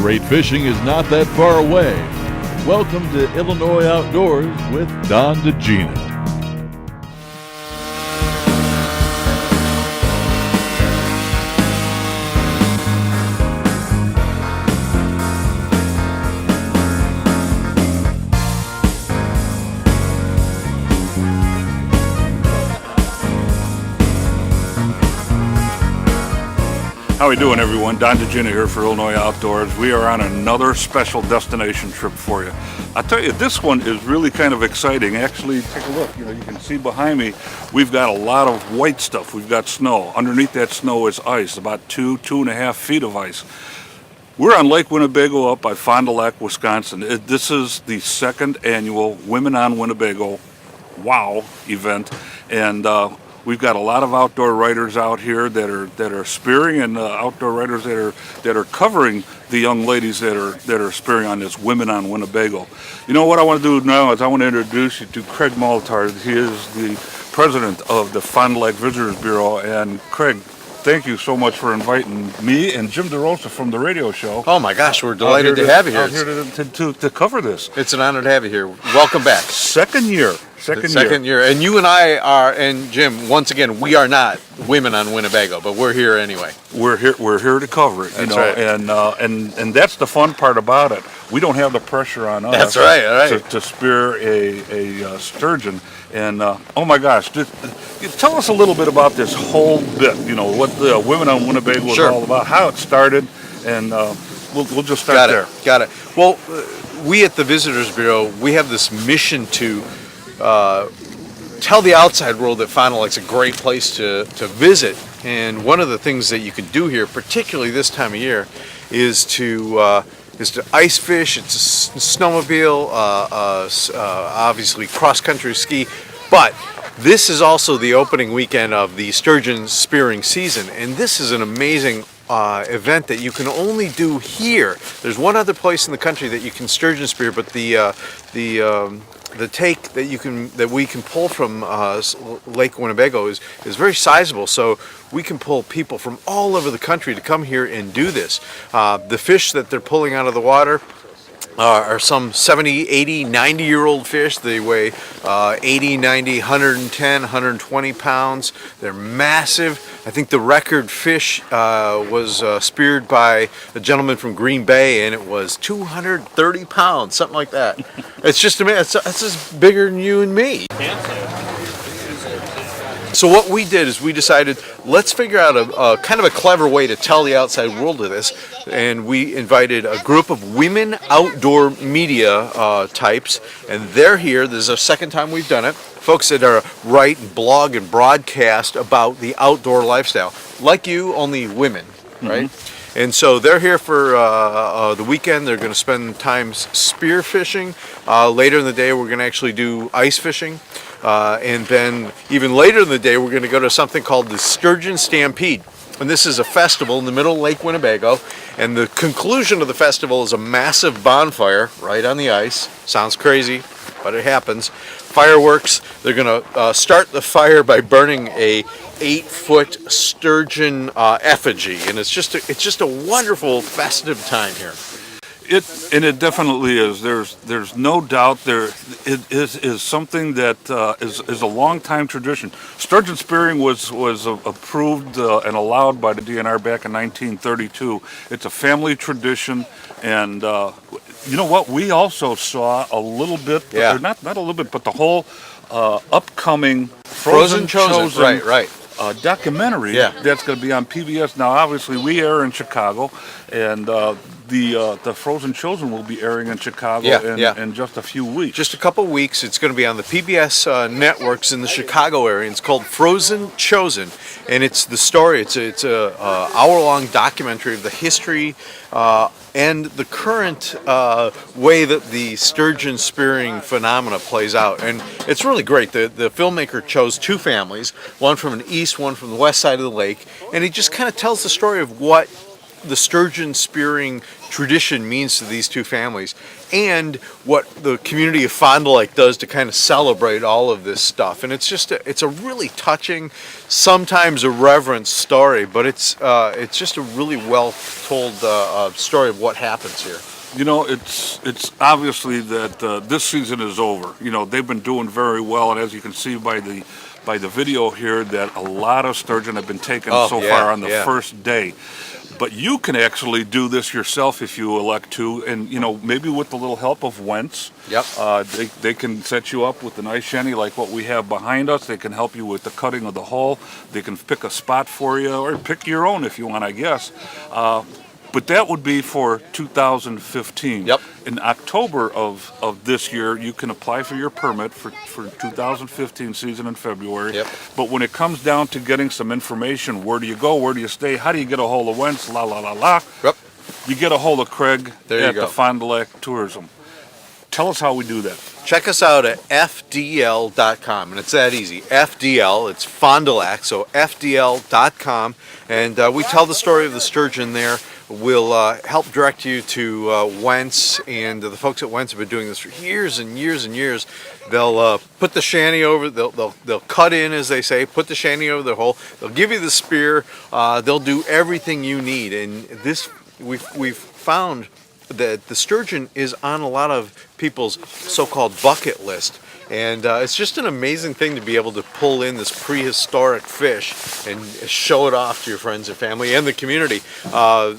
Great fishing is not that far away. Welcome to Illinois Outdoors with Don Dziedzina. How we doing, everyone? Don Dziedzina here for Illinois Outdoors. We are on another special destination trip for you. I tell you, this one is really kind of exciting. Actually, take a look. You can see behind me, we've got a lot of white stuff. We've got snow. Underneath that snow is ice, about 2.5 feet of ice. We're on Lake Winnebago up by Fond du Lac, Wisconsin. This is the second annual Women on Winnebago WOW event, and we've got a lot of outdoor writers out here that are spearing, and outdoor writers that are covering the young ladies that are spearing on this Women on Winnebago. You know what I want to do now is I want to introduce you to Craig Molitard. He is the president of the Fond du Lac Visitors Bureau. And Craig, thank you so much for inviting me and Jim DaRosa from the radio show. Oh my gosh, we're delighted to have you here. Out here to cover this. It's an honor to have you here. Welcome back. Second year. And you and I are, and Jim, once again, we are not women on Winnebago, but we're here anyway. We're here to cover it, That's right. and that's the fun part about it. We don't have the pressure on us. That's right, all right. To spear a sturgeon. And oh my gosh, tell us a little bit about this whole bit. What the Women on Winnebago is all about, how it started, and we'll just start there. Got it. Well, we at the Visitors Bureau, we have this mission to tell the outside world that Fond du Lac's a great place to visit. And one of the things that you can do here, particularly this time of year, is to ice fish. It's a snowmobile, obviously cross-country ski, but this is also the opening weekend of the sturgeon spearing season, and this is an amazing event that you can only do here. There's one other place in the country that you can sturgeon spear, but the take that we can pull from Lake Winnebago is very sizable, so we can pull people from all over the country to come here and do this. The fish that they're pulling out of the water are some 70, 80, 90-year-old fish. They weigh 80, 90, 110, 120 pounds. They're massive. I think the record fish was speared by a gentleman from Green Bay, and it was 230 pounds, something like that. It's just amazing. It's just bigger than you and me. So what we did is we decided, let's figure out a kind of a clever way to tell the outside world of this, and we invited a group of women outdoor media types, and they're here. This is our second time we've done it. Folks that are write and blog and broadcast about the outdoor lifestyle, like you, only women, right? Mm-hmm. And so they're here for the weekend. They're going to spend time spear fishing. Later in the day, we're going to actually do ice fishing. And then even later in the day, we're going to go to something called the Sturgeon Stampede. And this is a festival in the middle of Lake Winnebago. And the conclusion of the festival is a massive bonfire right on the ice. Sounds crazy, but it happens. Fireworks. They're going to start the fire by burning a 8-foot sturgeon effigy. And it's just a wonderful festive time here. It definitely is. There's no doubt it is something that is a long time tradition. Sturgeon spearing was approved and allowed by the DNR back in 1932. It's a family tradition, and you know what? We also saw a little bit, not a little bit, but the whole upcoming Frozen Chosen. Right. Documentary that's going to be on PBS. Now, obviously, we air in Chicago, and the Frozen Chosen will be airing in Chicago in just a few weeks. Just a couple weeks. It's going to be on the PBS networks in the Chicago area. It's called Frozen Chosen, and it's the story. It's a hour-long documentary of the history and the current way that the sturgeon spearing phenomena plays out. And it's really great. The filmmaker chose two families, one from the east, one from the west side of the lake, and he just kind of tells the story of what the sturgeon spearing tradition means to these two families, and what the community of Fond du Lac does to kind of celebrate all of this stuff. And it's just it's a really touching, sometimes irreverent story, but it's just a really well told story of what happens here. You know, it's obviously that this season is over. You know, they've been doing very well, and as you can see by the video here, that a lot of sturgeon have been taken far on the first day. But you can actually do this yourself if you elect to, and you know, maybe with the little help of Wentz. Yep. They can set you up with a nice shanty like what we have behind us. They can help you with the cutting of the hull. They can pick a spot for you, or pick your own if you want, I guess. But that would be for 2015. Yep. In October of this year, you can apply for your permit for 2015 season in February. Yep. But when it comes down to getting some information, where do you go, where do you stay, how do you get a hold of Wentz, Yep. you get a hold of Craig There at you go. the Fond du Lac Tourism. Tell us how we do that. Check us out at fdl.com, and it's that easy. FDL, it's Fond du Lac, so fdl.com, and we tell the story of the sturgeon there. We'll help direct you to Wentz, and the folks at Wentz have been doing this for years and years and years. They'll put the shanty over, they'll cut in, as they say, put the shanty over the hole. They'll give you the spear. They'll do everything you need, and this we've found that the sturgeon is on a lot of people's so-called bucket list. And it's just an amazing thing to be able to pull in this prehistoric fish and show it off to your friends and family and the community.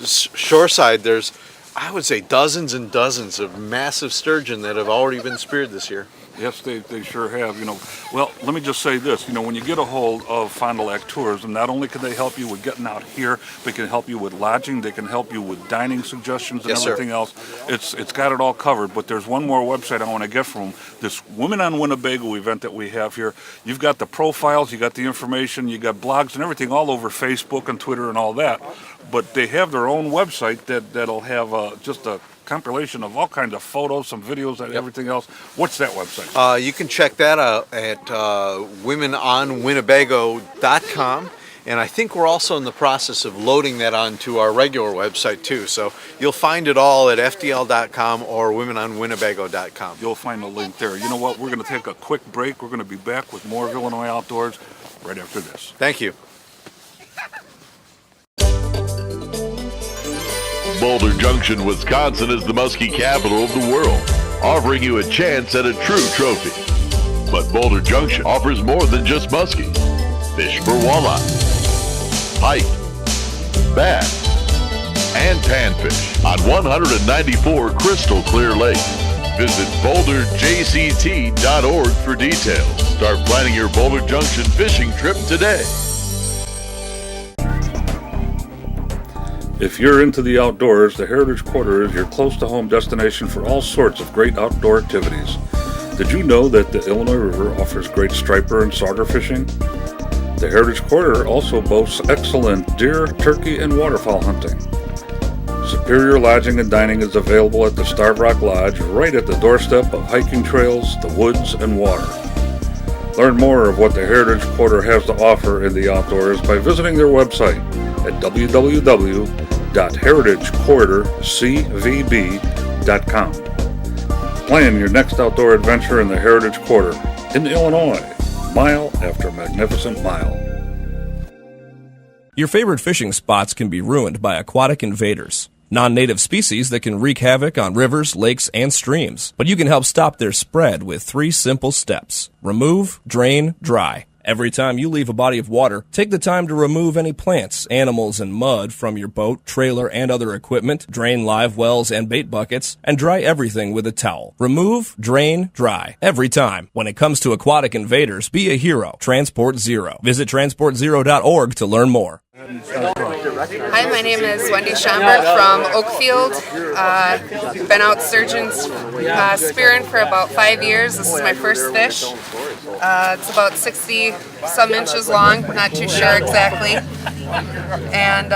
Shoreside, there's, I would say, dozens and dozens of massive sturgeon that have already been speared this year. Yes, they sure have. You know, well, let me just say this. You know, when you get a hold of Fond du Lac Tourism, not only can they help you with getting out here, they can help you with lodging. They can help you with dining suggestions and everything else. It's got it all covered. But there's one more website I want to get from them. This Women on Winnebago event that we have here. You've got the profiles, you got the information, you got blogs and everything all over Facebook and Twitter and all that. But they have their own website that'll have just a compilation of all kinds of photos, some videos, and everything else. What's that website? You can check that out at womenonwinnebago.com, and I think we're also in the process of loading that onto our regular website too. So you'll find it all at fdl.com or womenonwinnebago.com. You'll find a link there. You know what? We're going to take a quick break. We're going to be back with more of Illinois Outdoors right after this. Thank you. Boulder Junction, Wisconsin is the muskie capital of the world, offering you a chance at a true trophy. But Boulder Junction offers more than just muskie. Fish for walleye, pike, bass, and panfish on 194 crystal clear lake. Visit boulderjct.org for details. Start planning your Boulder Junction fishing trip today. If you're into the outdoors, the Heritage Quarter is your close-to-home destination for all sorts of great outdoor activities. Did you know that the Illinois River offers great striper and sauger fishing? The Heritage Quarter also boasts excellent deer, turkey, and waterfowl hunting. Superior lodging and dining is available at the Starved Rock Lodge, right at the doorstep of hiking trails, the woods, and water. Learn more of what the Heritage Quarter has to offer in the outdoors by visiting their website at www.heritagequartercvb.com. Plan your next outdoor adventure in the Heritage Quarter in Illinois, mile after magnificent mile. Your favorite fishing spots can be ruined by aquatic invaders, non-native species that can wreak havoc on rivers, lakes, and streams. But you can help stop their spread with 3 simple steps. Remove, drain, dry. Every time you leave a body of water, take the time to remove any plants, animals, and mud from your boat, trailer, and other equipment, drain live wells and bait buckets, and dry everything with a towel. Remove, drain, dry. Every time. When it comes to aquatic invaders, be a hero. Transport Zero. Visit transportzero.org to learn more. Hi, my name is Wendy Schomburg from Oakfield. Been out sturgeon spearing for about 5 years. This is my first fish. It's about 60 some inches long, not too sure exactly. And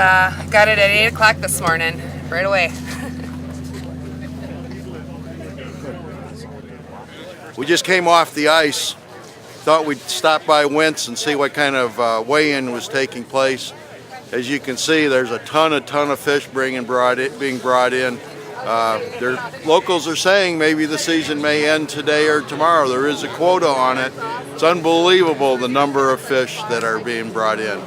got it at 8 o'clock this morning, right away. We just came off the ice. Thought we'd stop by Wentz and see what kind of weigh-in was taking place. As you can see, there's a ton of fish being brought in. Locals are saying maybe the season may end today or tomorrow. There is a quota on it. It's unbelievable the number of fish that are being brought in.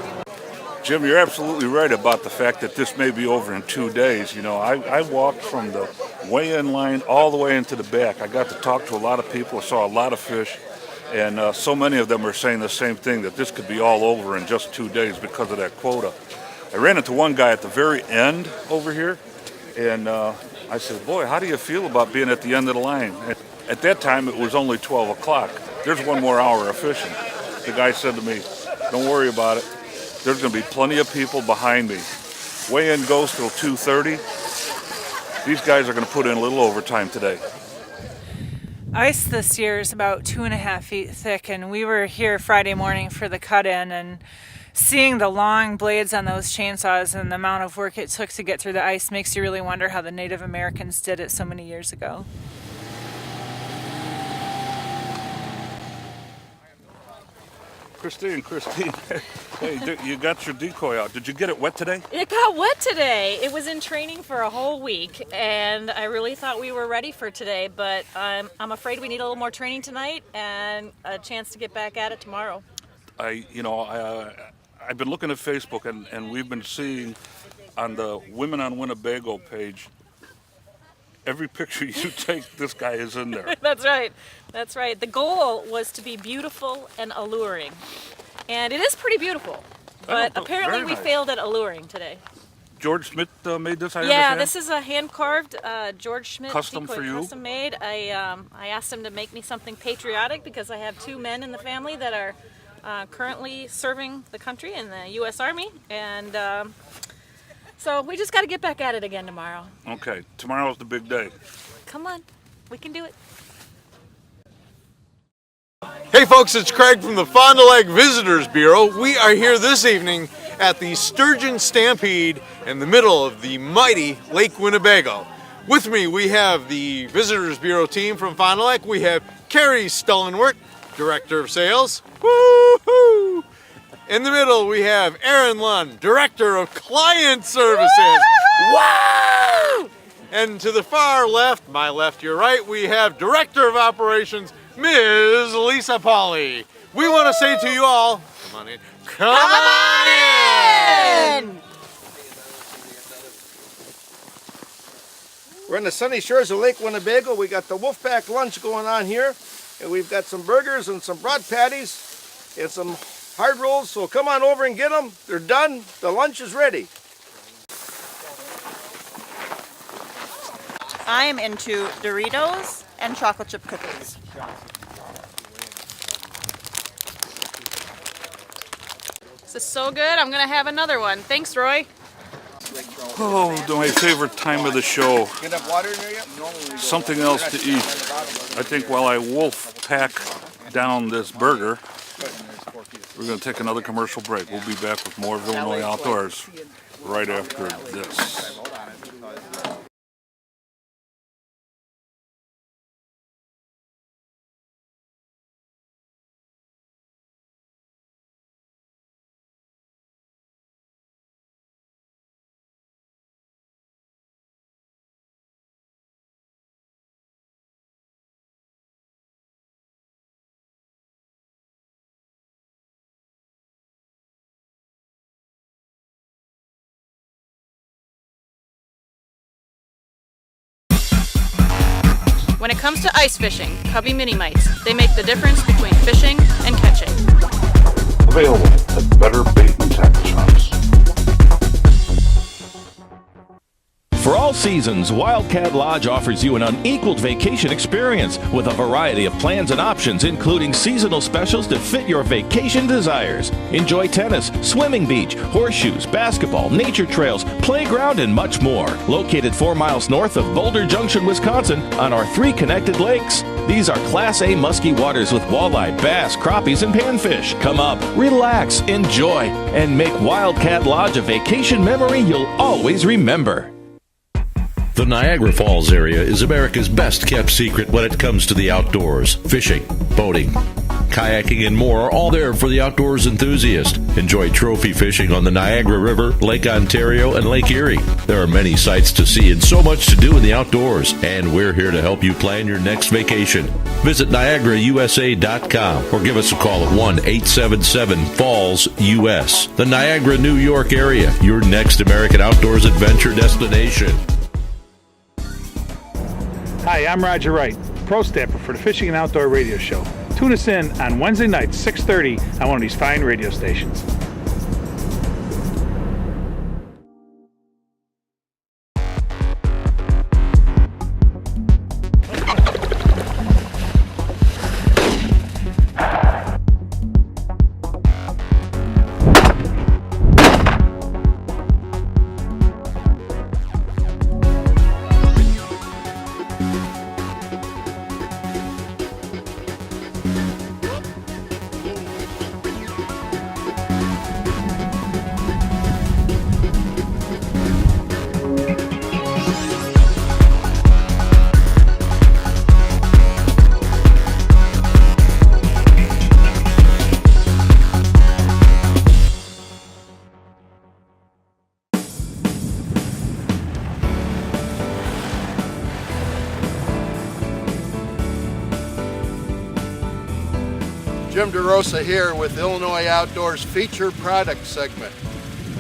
Jim, you're absolutely right about the fact that this may be over in 2 days. You know, I walked from the weigh-in line all the way into the back. I got to talk to a lot of people, saw a lot of fish, and so many of them are saying the same thing, that this could be all over in just 2 days because of that quota. I ran into one guy at the very end over here, and I said, boy, how do you feel about being at the end of the line? At that time, it was only 12 o'clock. There's 1 more hour of fishing. The guy said to me, don't worry about it. There's going to be plenty of people behind me. Weigh-in goes till 2:30. These guys are going to put in a little overtime today. Ice this year is about 2.5 feet thick, and we were here Friday morning for the cut-in, and seeing the long blades on those chainsaws and the amount of work it took to get through the ice makes you really wonder how the Native Americans did it so many years ago. Christine, hey, you got your decoy out. Did you get it wet today? It got wet today. It was in training for a whole week, and I really thought we were ready for today, but I'm afraid we need a little more training tonight and a chance to get back at it tomorrow. I've been looking at Facebook, and we've been seeing on the Women on Winnebago page, every picture you take, this guy is in there. That's right. That's right. The goal was to be beautiful and alluring. And it is pretty beautiful. But apparently we failed at alluring today. George Schmidt made this, I Yeah, understand? this is a hand-carved George Schmidt Custom decoy, for you? custom made. I asked him to make me something patriotic because I have 2 men in the family that are currently serving the country in the U.S. Army. And so we just got to get back at it again tomorrow. Okay, tomorrow's the big day. Come on, we can do it. Hey folks, it's Craig from the Fond du Lac Visitors Bureau. We are here this evening at the Sturgeon Stampede in the middle of the mighty Lake Winnebago. With me, we have the Visitors Bureau team from Fond du Lac. We have Carrie Stullenwert, Director of Sales. Woo-hoo! In the middle, we have Aaron Lund, Director of Client Services. Wow! And to the far left, my left, your right, we have Director of Operations, Ms. Lisa Pauley. We want to say to you all, come on in. Come on in! We're on the sunny shores of Lake Winnebago. We got the Wolfpack lunch going on here. And we've got some burgers and some broad patties and some hard rolls. So come on over and get them. They're done. The lunch is ready. I am into Doritos and chocolate chip cookies. This is so good. I'm going to have another one. Thanks, Roy. Oh, my favorite time of the show. Get that water in there yet? Something else to eat. I think while I wolf pack down this burger, we're going to take another commercial break. We'll be back with more of Illinois Outdoors right after this. When it comes to ice fishing, Cubby Mini Mites, they make the difference between fishing and catching. Available at better bait and tackle shops. For all seasons, Wildcat Lodge offers you an unequaled vacation experience with a variety of plans and options, including seasonal specials to fit your vacation desires. Enjoy tennis, swimming beach, horseshoes, basketball, nature trails, playground, and much more. Located 4 miles north of Boulder Junction, Wisconsin, on our 3 connected lakes. These are Class A musky waters with walleye, bass, crappies, and panfish. Come up, relax, enjoy, and make Wildcat Lodge a vacation memory you'll always remember. The Niagara Falls area is America's best kept secret when it comes to the outdoors. Fishing, boating, kayaking, and more are all there for the outdoors enthusiast. Enjoy trophy fishing on the Niagara River, Lake Ontario, and Lake Erie. There are many sights to see and so much to do in the outdoors, and we're here to help you plan your next vacation. Visit NiagaraUSA.com or give us a call at 1-877-FALLS-US. The Niagara, New York area, your next American outdoors adventure destination. Hi, I'm Roger Wright, Pro Stepper for the Fishing and Outdoor Radio Show. Tune us in on Wednesday nights, 6:30 on one of these fine radio stations. Jim DaRosa here with Illinois Outdoors Feature Product segment.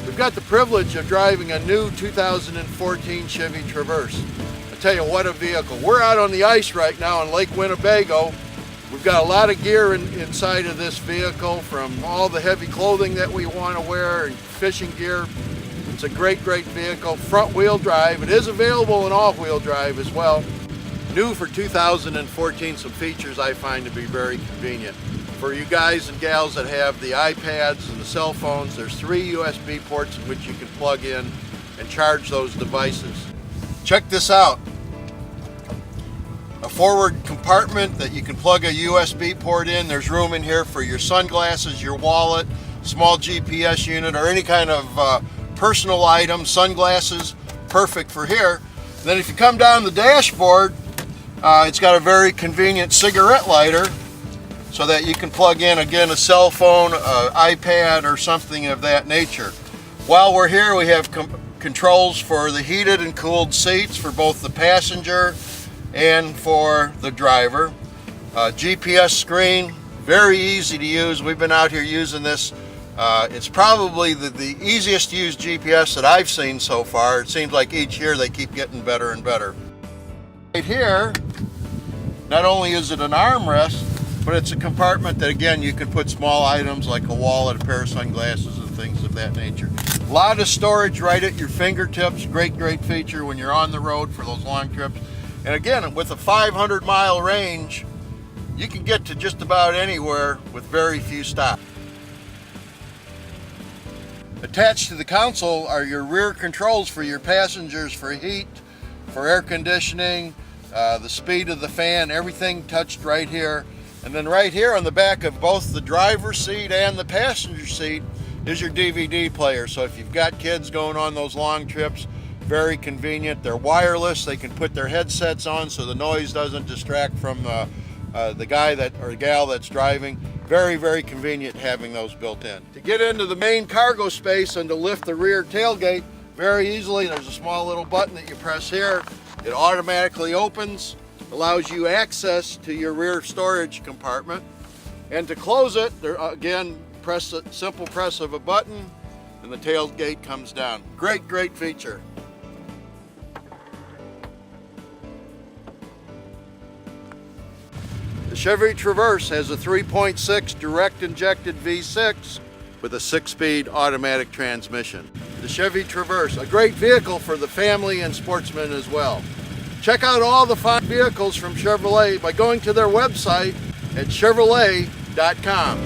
We've got the privilege of driving a new 2014 Chevy Traverse. I tell you what a vehicle. We're out on the ice right now on Lake Winnebago. We've got a lot of gear inside of this vehicle, from all the heavy clothing that we want to wear and fishing gear. It's a great vehicle, front wheel drive. It is available in all-wheel drive as well. New for 2014, some features I find to be very convenient. For you guys and gals that have the iPads and the cell phones, there's 3 USB ports in which you can plug in and charge those devices. Check this out. A forward compartment that you can plug a USB port in. There's room in here for your sunglasses, your wallet, small GPS unit, or any kind of personal item. Sunglasses, perfect for here. Then if you come down the dashboard, it's got a very convenient cigarette lighter, so that you can plug in, again, a cell phone, iPad, or something of that nature. While we're here, we have controls for the heated and cooled seats for both the passenger and for the driver. GPS screen, very easy to use. We've been out here using this. It's probably the easiest to use GPS that I've seen so far. It seems like each year they keep getting better and better. Right here, not only is it an armrest, but it's a compartment that, again, you can put small items like a wallet, a pair of sunglasses, and things of that nature. A lot of storage right at your fingertips. Great feature when you're on the road for those long trips. And again, with a 500-mile range, you can get to just about anywhere with very few stops. Attached to the console are your rear controls for your passengers, for heat, for air conditioning, the speed of the fan, everything touched right here. And then right here on the back of both the driver's seat and the passenger seat is your DVD player. So if you've got kids going on those long trips, very convenient. They're wireless. They can put their headsets on so the noise doesn't distract from the guy or gal that's driving. Very convenient having those built in. To get into the main cargo space and to lift the rear tailgate very easily, there's a small little button that you press here. It automatically opens, allows you access to your rear storage compartment. And to close it, again, press a simple press of a button and the tailgate comes down. Great feature. The Chevy Traverse has a 3.6 direct injected V6 with a 6-speed automatic transmission. The Chevy Traverse, a great vehicle for the family and sportsmen as well. Check out all the fine vehicles from Chevrolet by going to their website at Chevrolet.com.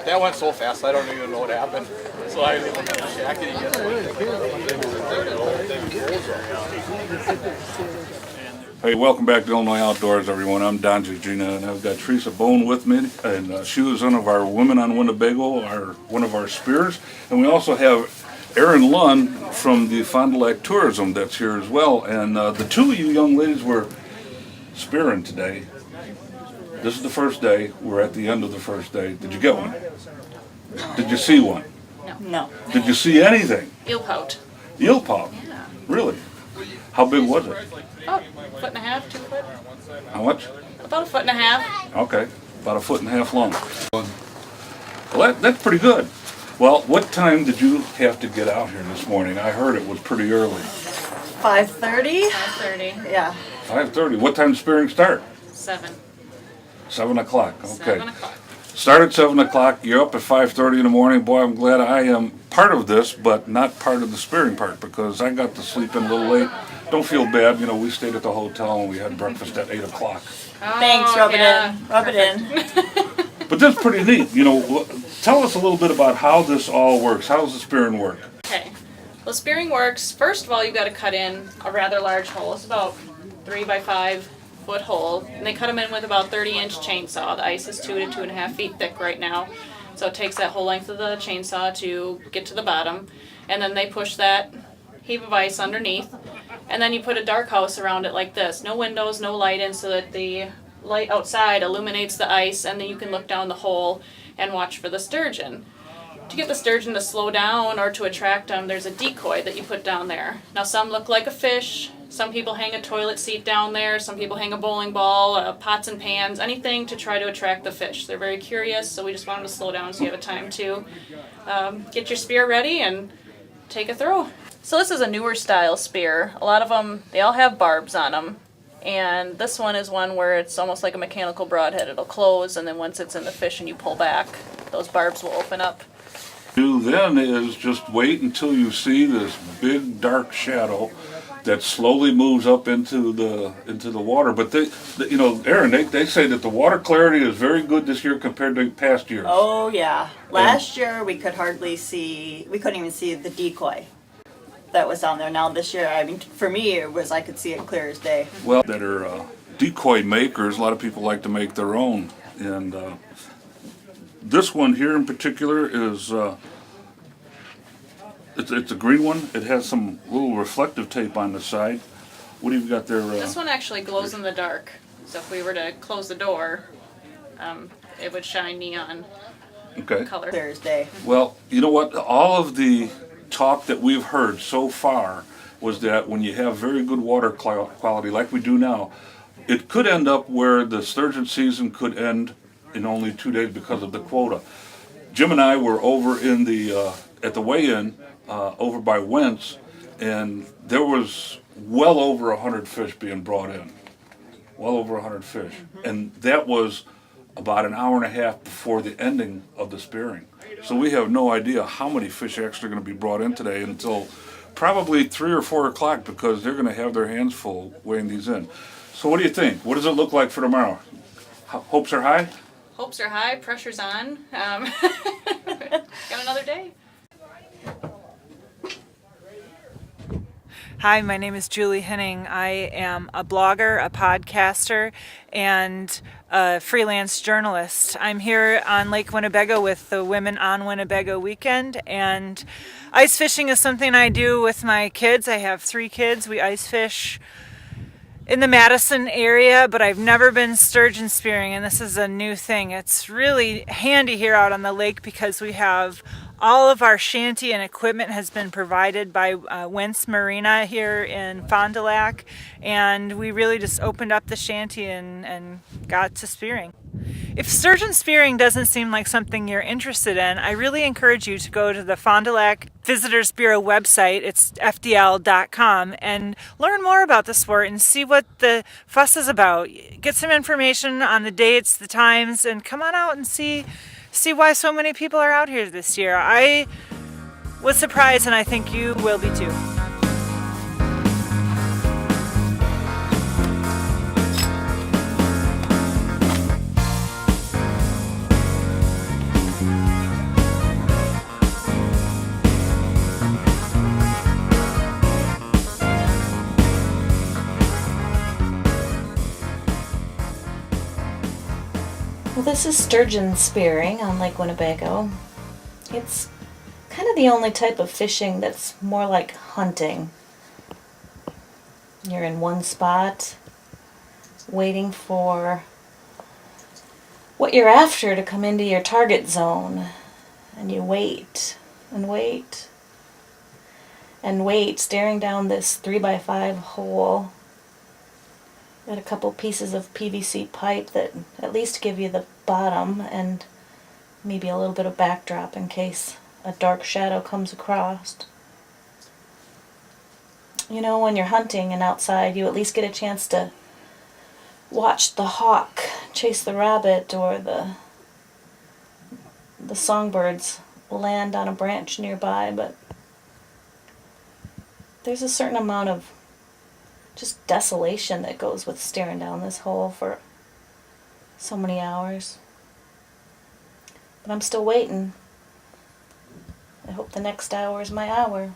That went so fast, I don't even know what happened. So I didn't even check it again. Hey, welcome back to Illinois Outdoors, everyone. I'm Don Dziedzina, and I've got Teresa Bone with me, and she was one of our Women on Winnebago, one of our spears, and we also have Erin Lund from the Fond du Lac Tourism that's here as well, and the two of you young ladies were spearing today. This is the first day. We're at the end of the first day. Did you get one? Did you see one? No. Did you see anything? Eel pout. Eel pout? Yeah. Really? How big was it? About 1.5 2 foot. How much? About 1.5 feet. Okay, about 1.5 feet long. Well, that's pretty good. Well, what time did you have to get out here this morning? I heard it was pretty early. 5:30? 5:30. Yeah. 5:30. What time did spearing start? 7. 7 o'clock. Okay. 7 o'clock. Start at 7 o'clock. You're up at 5:30 in the morning. Boy, I'm glad I am part of this, but not part of the spearing part because I got to sleep in a little late. Don't feel bad. You know, we stayed at the hotel and we had breakfast at 8 o'clock. Oh, Thanks, rub yeah. it in. Rub it in. But that's pretty neat. You know, tell us a little bit about how this all works. How does the spearing work? Okay. Well, spearing works. First of all, you've got to cut in a rather large hole. It's about 3 by 5 foot hole, and they cut them in with about 30-inch chainsaw. The ice is 2 to 2.5 feet thick right now, so it takes that whole length of the chainsaw to get to the bottom, and then they push that heap of ice underneath, and then you put a dark house around it like this. No windows, no light in, so that the light outside illuminates the ice, and then you can look down the hole and watch for the sturgeon. To get the sturgeon to slow down or to attract them, there's a decoy that you put down there. Now some look like a fish, some people hang a toilet seat down there, some people hang a bowling ball, pots and pans, anything to try to attract the fish. They're very curious, so we just want them to slow down so you have a time to get your spear ready and take a throw. So this is a newer style spear. A lot of them, they all have barbs on them. And this one is one where it's almost like a mechanical broadhead. It'll close, and then once it's in the fish and you pull back, those barbs will open up. Do then is just wait until you see this big dark shadow that slowly moves up into the water. But you know, Erin, they say that the water clarity is very good this year compared to past years. Oh, yeah. Last year we could hardly see, we couldn't even see the decoy that was down there. Now this year, I mean, for me, it was, I could see it clear as day. Well, that are decoy makers. A lot of people like to make their own. And this one here in particular is, it's a green one. It has some little reflective tape on the side. What do you got there? This one actually glows in the dark. So if we were to close the door, it would shine neon color. Thursday. Well, you know what? All of the talk that we've heard so far was that when you have very good water quality like we do now, it could end up where the sturgeon season could end in only 2 days because of the quota. Jim and I were over in the at the weigh-in over by Wentz, and there was well over 100 fish being brought in. Well over 100 fish. And that was about an hour and a half before the ending of the spearing. So we have no idea how many fish actually are going to be brought in today until probably 3 or 4 o'clock because they're going to have their hands full weighing these in. So what do you think? What does it look like for tomorrow? Hopes are high? Hopes are high, pressure's on. Got another day. Hi, my name is Julie Henning. I am a blogger, a podcaster, and a freelance journalist. I'm here on Lake Winnebago with the Women on Winnebago weekend, and ice fishing is something I do with my kids. I have 3 kids. We ice fish in the Madison area, but I've never been sturgeon spearing, and this is a new thing. It's really handy here out on the lake because we have all of our shanty and equipment has been provided by Wentz Marina here in Fond du Lac, and we really just opened up the shanty and got to spearing. If sturgeon spearing doesn't seem like something you're interested in, I really encourage you to go to the Fond du Lac Visitors Bureau website, it's fdl.com, and learn more about the sport and see what the fuss is about. Get some information on the dates, the times, and come on out and see why so many people are out here this year. I was surprised, and I think you will be too. Well, this is sturgeon spearing on Lake Winnebago. It's kind of the only type of fishing that's more like hunting. You're in one spot, waiting for what you're after to come into your target zone. And you wait, and wait, and wait, staring down this 3x5 hole. Got a couple pieces of PVC pipe that at least give you the bottom and maybe a little bit of backdrop in case a dark shadow comes across. You know, when you're hunting and outside, you at least get a chance to watch the hawk chase the rabbit or the songbirds land on a branch nearby, but there's a certain amount of just desolation that goes with staring down this hole for so many hours. But I'm still waiting. I hope the next hour is my hour.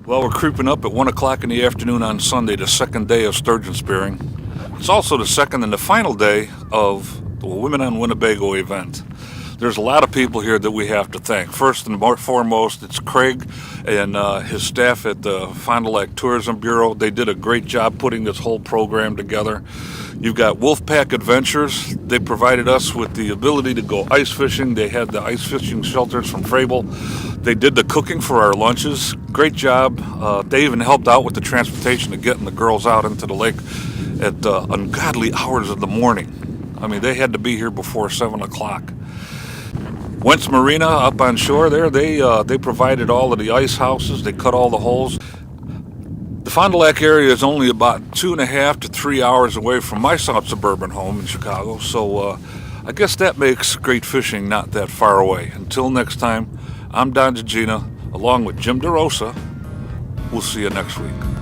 Well, we're creeping up at 1 o'clock in the afternoon on Sunday, the second day of sturgeon spearing. It's also the second and the final day of the Women on Winnebago event. There's a lot of people here that we have to thank. First and foremost, it's Craig and his staff at the Fond du Lac Tourism Bureau. They did a great job putting this whole program together. You've got Wolfpack Adventures. They provided us with the ability to go ice fishing. They had the ice fishing shelters from Frable. They did the cooking for our lunches. Great job. They even helped out with the transportation of getting the girls out into the lake at ungodly hours of the morning. I mean, they had to be here before 7 o'clock. Wentz Marina up on shore there, they provided all of the ice houses. They cut all the holes. The Fond du Lac area is only about 2.5 to 3 hours away from my South Suburban home in Chicago, so I guess that makes great fishing not that far away. Until next time, I'm Don Dziedzina, along with Jim DaRosa. We'll see you next week.